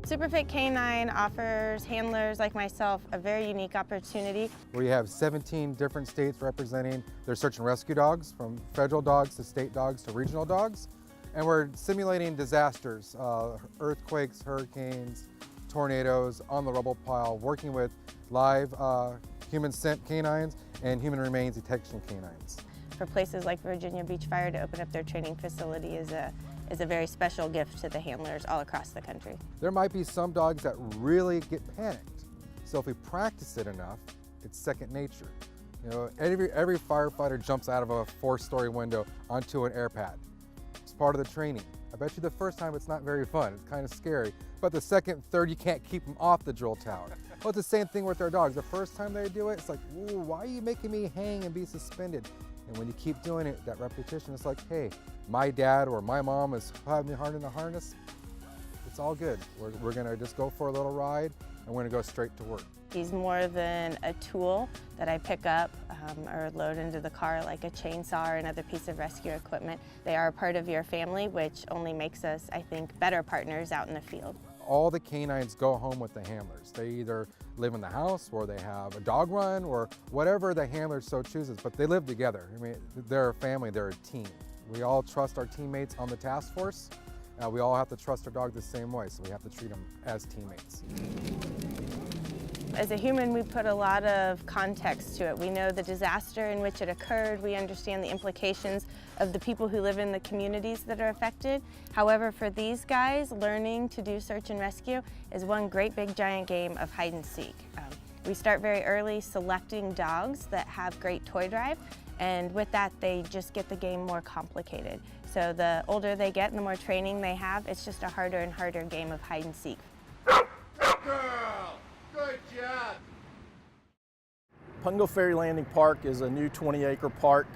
Superfit Canine offers handlers like myself a very unique opportunity. We have 17 different states representing their search and rescue dogs, from federal dogs to state dogs to regional dogs. And we're simulating disasters, earthquakes, hurricanes, tornadoes, on the rubble pile, working with live human scent canines and human remains detection canines. For places like Virginia Beach Fire to open up their training facility is a very special gift to the handlers all across the country. There might be some dogs that really get panicked. So if we practice it enough, it's second nature. You know, every firefighter jumps out of a 4-story window onto an air pad. It's part of the training. I bet you the first time it's not very fun, it's kind of scary. But the second, third, you can't keep them off the drill tower. Well, it's the same thing with our dogs. The first time they do it, it's like, ooh, why are you making me hang and be suspended? And when you keep doing it, that repetition, it's like, hey, my dad or my mom is having me hard in the harness. It's all good. We're gonna just go for a little ride and we're gonna go straight to work. He's more than a tool that I pick up or load into the car like a chainsaw or another piece of rescue equipment. They are a part of your family, which only makes us, I think, better partners out in the field. All the canines go home with the handlers. They either live in the house or they have a dog run or whatever the handler so chooses, but they live together. I mean, they're a family, they're a team. We all trust our teammates on the task force. We all have to trust our dog the same way, so we have to treat them as teammates. As a human, we put a lot of context to it. We know the disaster in which it occurred. We understand the implications of the people who live in the communities that are affected. However, for these guys, learning to do search and rescue is one great big giant game of hide and seek. We start very early selecting dogs that have great toy drive, and with that, they just get the game more complicated. So the older they get and the more training they have, it's just a harder and harder game of hide and seek. Girl! Good job! Pungo Ferry Landing Park is a new 20-acre park.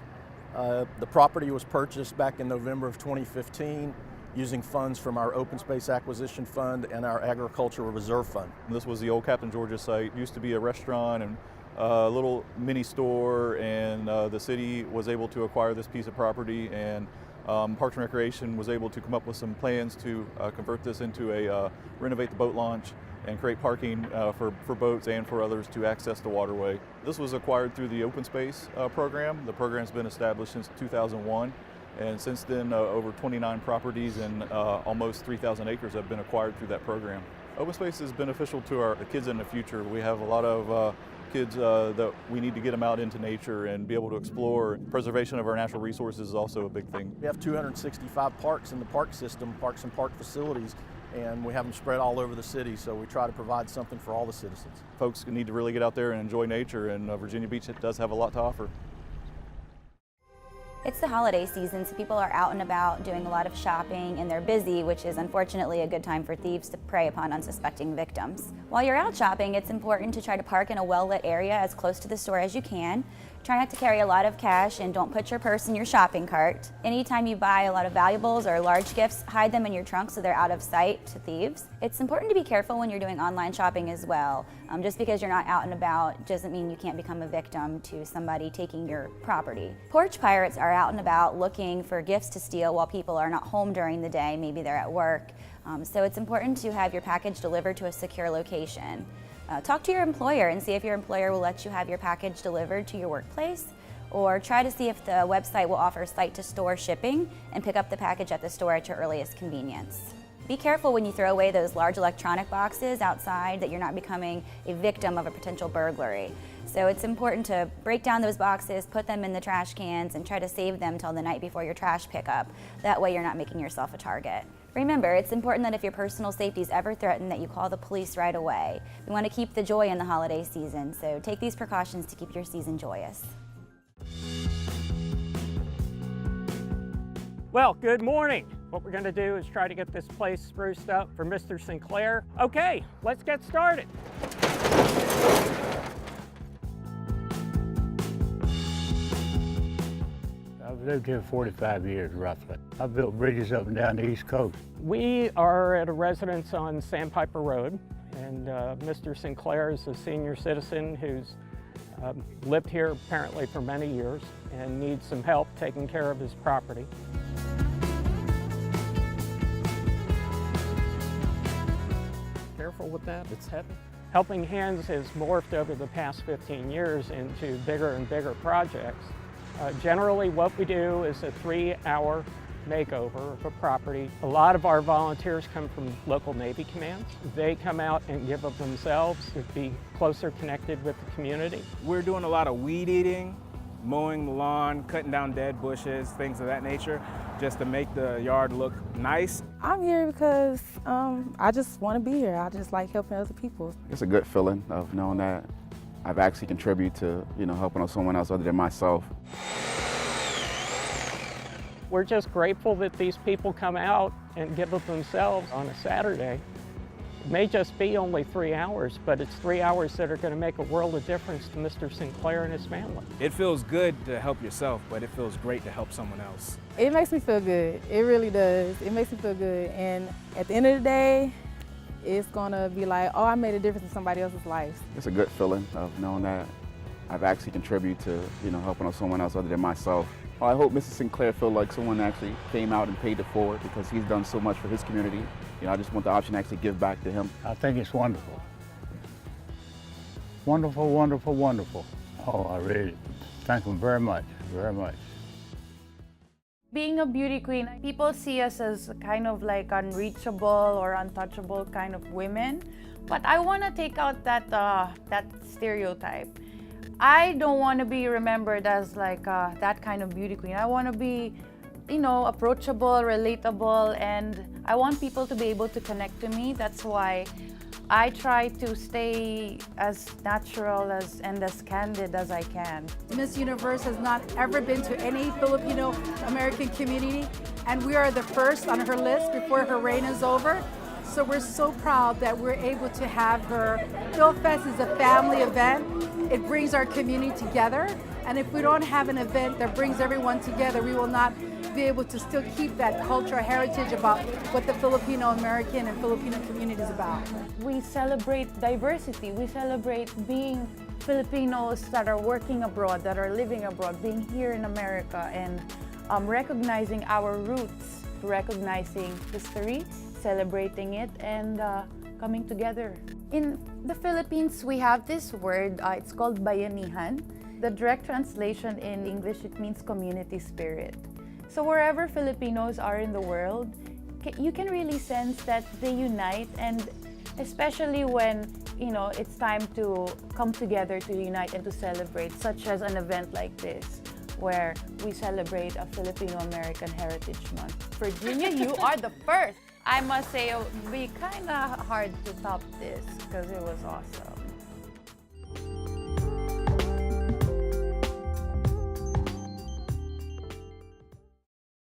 The property was purchased back in November of 2015 using funds from our Open Space Acquisition Fund and our Agricultural Reserve Fund. This was the old Captain Georgia site. It used to be a restaurant and a little mini store, and the city was able to acquire this piece of property, and Parks and Recreation was able to come up with some plans to convert this into a renovate the boat launch and create parking for boats and for others to access the waterway. This was acquired through the Open Space program. The program's been established since 2001, and since then over 29 properties and almost 3,000 acres have been acquired through that program. Open space is beneficial to our kids in the future. We have a lot of kids that we need to get them out into nature and be able to explore. Preservation of our natural resources is also a big thing. We have 265 parks in the park system, parks and park facilities, and we have them spread all over the city, so we try to provide something for all the citizens. Folks need to really get out there and enjoy nature, and Virginia Beach does have a lot to offer. It's the holiday season, so people are out and about doing a lot of shopping, and they're busy, which is unfortunately a good time for thieves to prey upon unsuspecting victims. While you're out shopping, it's important to try to park in a well-lit area as close to the store as you can. Try not to carry a lot of cash and don't put your purse in your shopping cart. Anytime you buy a lot of valuables or large gifts, hide them in your trunk so they're out of sight to thieves. It's important to be careful when you're doing online shopping as well. Just because you're not out and about doesn't mean you can't become a victim to somebody taking your property. Porch pirates are out and about looking for gifts to steal while people are not home during the day. Maybe they're at work. So it's important to have your package delivered to a secure location. Talk to your employer and see if your employer will let you have your package delivered to your workplace, or try to see if the website will offer site-to-store shipping and pick up the package at the store at your earliest convenience. Be careful when you throw away those large electronic boxes outside that you're not becoming a victim of a potential burglary. So it's important to break down those boxes, put them in the trash cans, and try to save them till the night before your trash pickup. That way you're not making yourself a target. Remember, it's important that if your personal safety is ever threatened, that you call the police right away. We want to keep the joy in the holiday season, so take these precautions to keep your season joyous. Well, good morning. What we're going to do is try to get this place spruced up for Mr. Sinclair. Okay, let's get started. I've lived here 45 years, roughly. I've built bridges up and down the East Coast. We are at a residence on Sandpiper Road, and Mr. Sinclair is a senior citizen who's lived here apparently for many years and needs some help taking care of his property. with that. It's heavy. Helping Hands has morphed over the past 15 years into bigger and bigger projects. Generally, what we do is a 3-hour makeover of a property. A lot of our volunteers come from local Navy commands. They come out and give of themselves to be closer connected with the community. We're doing a lot of weed eating, mowing the lawn, cutting down dead bushes, things of that nature, just to make the yard look nice. I'm here because I just want to be here. I just like helping other people. It's a good feeling of knowing that I've actually contributed to, helping someone else other than myself. We're just grateful that these people come out and give of themselves on a Saturday. It may just be only 3 hours, but it's 3 hours that are going to make a world of difference to Mr. Sinclair and his family. It feels good to help yourself, but it feels great to help someone else. It makes me feel good. It really does. It makes me feel good. And at the end of the day, it's going to be like, oh, I made a difference in somebody else's life. It's a good feeling of knowing that I've actually contributed to, helping someone else other than myself. Well, I hope Mr. Sinclair feel like someone actually came out and paid it forward because he's done so much for his community. I just want the option to actually give back to him. I think it's wonderful. Wonderful, wonderful, wonderful. Oh, I really thank him very much, very much. Being a beauty queen, people see us as kind of like unreachable or untouchable kind of women, but I want to take out that stereotype. I don't want to be remembered as like that kind of beauty queen. I want to be, approachable, relatable, and I want people to be able to connect to me. That's why I try to stay as natural and as candid as I can. Miss Universe has not ever been to any Filipino American community, and we are the first on her list before her reign is over. So we're so proud that we're able to have her. PhilFest is a family event. It brings our community together, and if we don't have an event that brings everyone together, we will not be able to still keep that culture, heritage about what the Filipino American and Filipino community is about. We celebrate diversity. We celebrate being Filipinos that are working abroad, that are living abroad, being here in America, and recognizing our roots, recognizing history, celebrating it, and coming together. In the Philippines, we have this word, it's called bayanihan. The direct translation in English, it means community spirit. So wherever Filipinos are in the world, you can really sense that they unite, and especially when it's time to come together to unite and to celebrate, such as an event like this, where we celebrate a Filipino-American Heritage Month. Virginia, you are the first. I must say it would be kind of hard to top this because it was awesome.